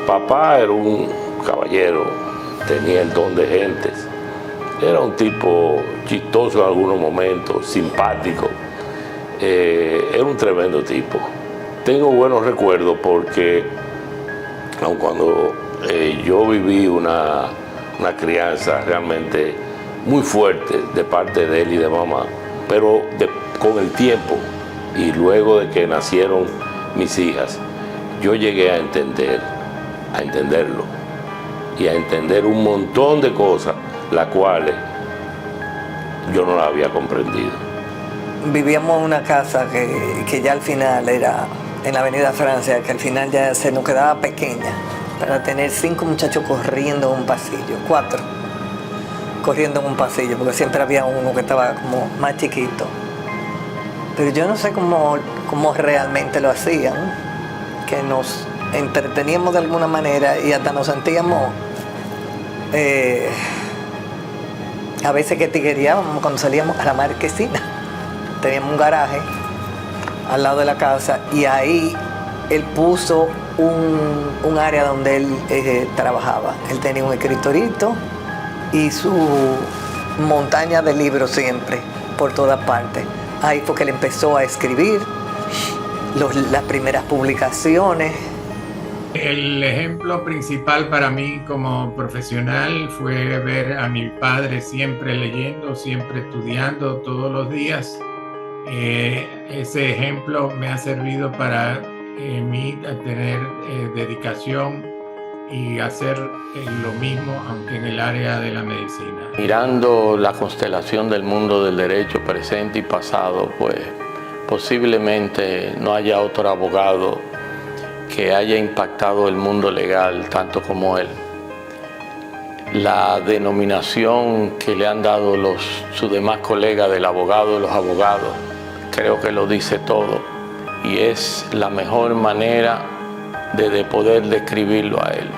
Papá era un caballero, tenía el don de gentes. Era un tipo chistoso en algunos momentos, simpático. Era un tremendo tipo. Tengo buenos recuerdos porque, aun cuando yo viví una crianza realmente muy fuerte de parte de él y de mamá, pero con el tiempo y luego de que nacieron mis hijas, yo llegué a entenderlo y a entender un montón de cosas, las cuales yo no las había comprendido. Vivíamos en una casa que ya al final era en la Avenida Francia, que al final ya se nos quedaba pequeña para tener 5 muchachos corriendo en un pasillo, 4 corriendo en un pasillo, porque siempre había uno que estaba como más chiquito. Pero yo no sé cómo realmente lo hacían, que nos entreteníamos de alguna manera y hasta nos sentíamos a veces que tiguereábamos cuando salíamos a la marquesina. Teníamos un garaje al lado de la casa y ahí él puso un área donde él trabajaba. Él tenía un escritorito y su montaña de libros siempre, por todas partes. Ahí fue que él empezó a escribir las primeras publicaciones. El ejemplo principal para mí como profesional fue ver a mi padre siempre leyendo, siempre estudiando todos los días. Ese ejemplo me ha servido para mí tener dedicación y hacer lo mismo, aunque en el área de la medicina. Mirando la constelación del mundo del derecho presente y pasado, pues posiblemente no haya otro abogado que haya impactado el mundo legal tanto como él. La denominación que le han dado sus demás colegas del abogado de los abogados, creo que lo dice todo y es la mejor manera de poder describirlo a él.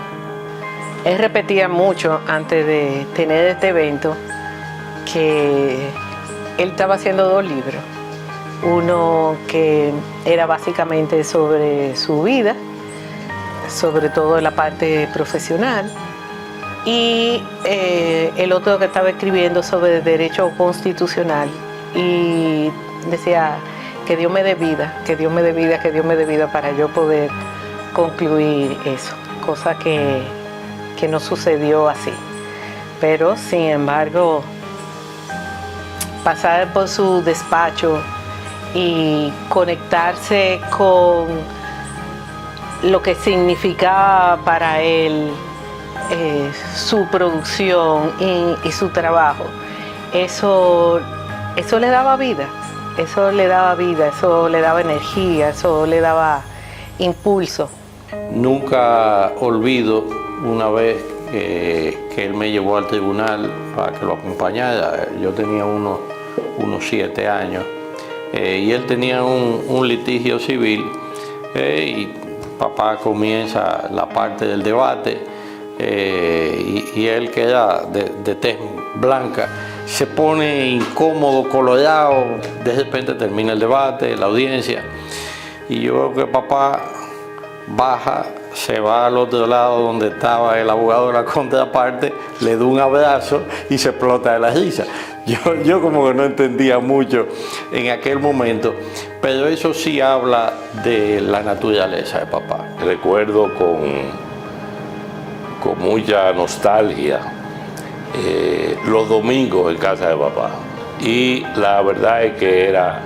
Él repetía mucho antes de tener este evento que él estaba haciendo 2 libros. Uno que era básicamente sobre su vida, sobre todo la parte profesional, y el otro que estaba escribiendo sobre derecho constitucional. Y decía que Dios me dé vida, que Dios me dé vida, que Dios me dé vida para yo poder concluir eso, cosa que no sucedió así. Pero sin embargo, pasar por su despacho y conectarse con lo que significaba para él su producción y su trabajo, eso le daba vida, eso le daba energía, eso le daba impulso. Nunca olvido una vez que él me llevó al tribunal para que lo acompañara. Yo tenía unos 7 años y él tenía un litigio civil y papá comienza la parte del debate y él, que era de tez blanca, se pone incómodo, colorado. De repente termina el debate, la audiencia, y yo veo que papá baja, se va al otro lado donde estaba el abogado de la contraparte, le da un abrazo y se explota de la risa. Yo como que no entendía mucho en aquel momento, pero eso sí habla de la naturaleza de papá. Recuerdo con mucha nostalgia los domingos en casa de papá, y la verdad es que era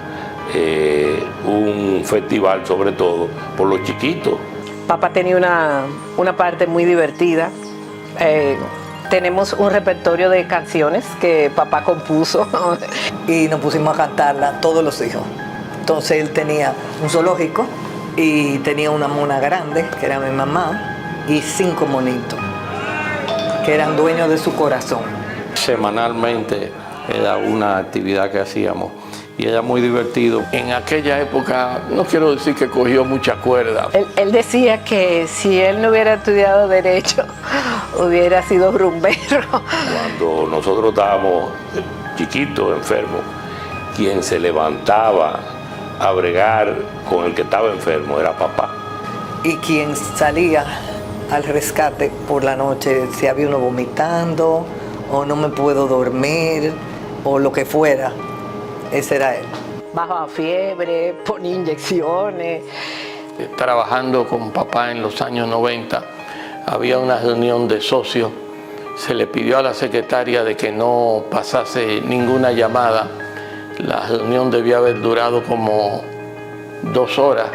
un festival sobre todo por los chiquitos. Papá tenía una parte muy divertida. Tenemos un repertorio de canciones que papá compuso. Y nos pusimos a cantarla todos los hijos. Entonces él tenía un zoológico y tenía una mona grande, que era mi mamá, y 5 monitos, que eran dueños de su corazón. Semanalmente era una actividad que hacíamos y era muy divertido. En aquella época, no quiero decir que cogió mucha cuerda. Él decía que si él no hubiera estudiado Derecho, hubiera sido rumbero. Cuando nosotros estábamos chiquitos, enfermos, quien se levantaba a bregar con el que estaba enfermo era papá. Y quien salía al rescate por la noche si había uno vomitando o no me puedo dormir o lo que fuera. Ese era él. Bajaba fiebre, ponía inyecciones. Trabajando con papá en los años 90, había una reunión de socios. Se le pidió a la secretaria de que no pasase ninguna llamada. La reunión debía haber durado como 2 horas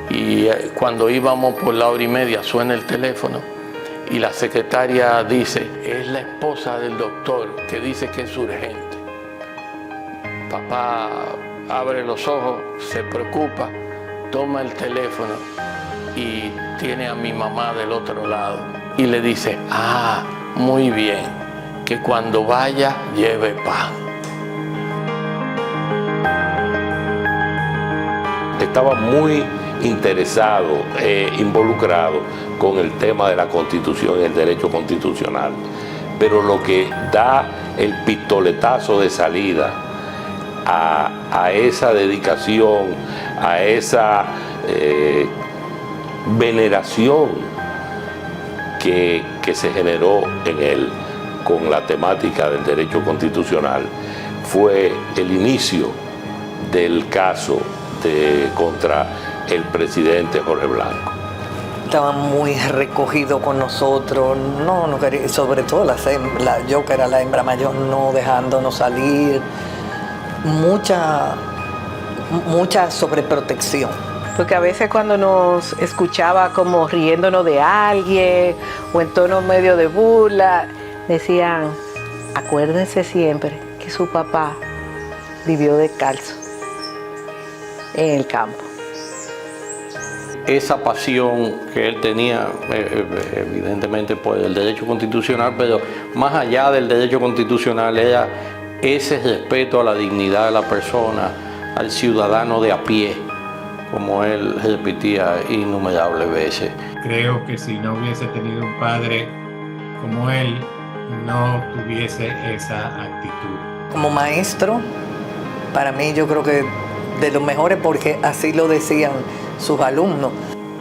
y cuando íbamos por la 1:30 suena el teléfono y la secretaria dice: es la esposa del doctor que dice que es urgente. Papá abre los ojos, se preocupa, toma el teléfono y tiene a mi mamá del otro lado y le dice: ah, muy bien, que cuando vaya lleve pan. Estaba muy interesado, involucrado con el tema de la Constitución y el derecho constitucional. Pero lo que da el pistoletazo de salida a esa dedicación, a esa veneración que se generó en él con la temática del derecho constitucional, fue el inicio del caso contra el presidente Jorge Blanco. Estaba muy recogido con nosotros, no quería, sobre todo yo que era la hembra mayor, no dejándonos salir, mucha sobreprotección. Porque a veces cuando nos escuchaba como riéndonos de alguien o en tono medio de burla, decían: acuérdense siempre que su papá vivió descalzo en el campo. Esa pasión que él tenía, evidentemente por el derecho constitucional, pero más allá del derecho constitucional era ese respeto a la dignidad de la persona, al ciudadano de a pie, como él repetía innumerables veces. Creo que si no hubiese tenido un padre como él, no tuviese esa actitud. Como maestro, para mí yo creo que de los mejores, porque así lo decían sus alumnos.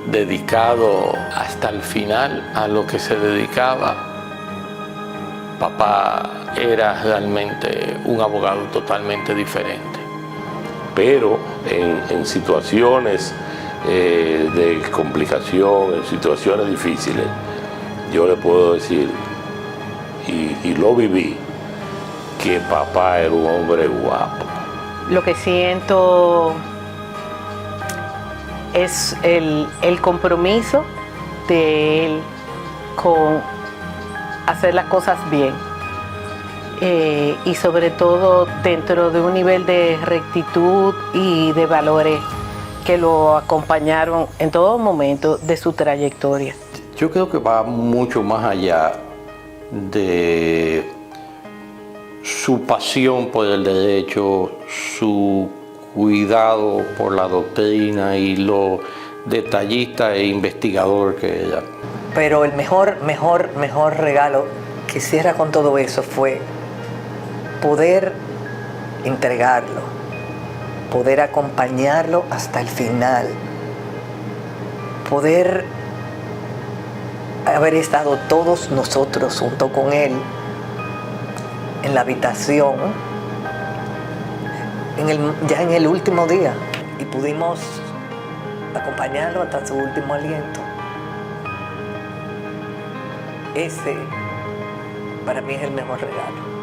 Dedicado hasta el final a lo que se dedicaba, papá era realmente un abogado totalmente diferente. Pero en situaciones de complicación, en situaciones difíciles, yo le puedo decir, y lo viví, que papá era un hombre guapo. Lo que siento es el compromiso de él con hacer las cosas bien. Y sobre todo dentro de un nivel de rectitud y de valores que lo acompañaron en todo momento de su trayectoria. Yo creo que va mucho más allá de su pasión por el derecho, su cuidado por la doctrina y lo detallista e investigador que era. Pero el mejor regalo que cierra con todo eso fue poder entregarlo, poder acompañarlo hasta el final, poder haber estado todos nosotros junto con él en la habitación ya en el último día, y pudimos acompañarlo hasta su último aliento. Ese para mí es el mejor regalo.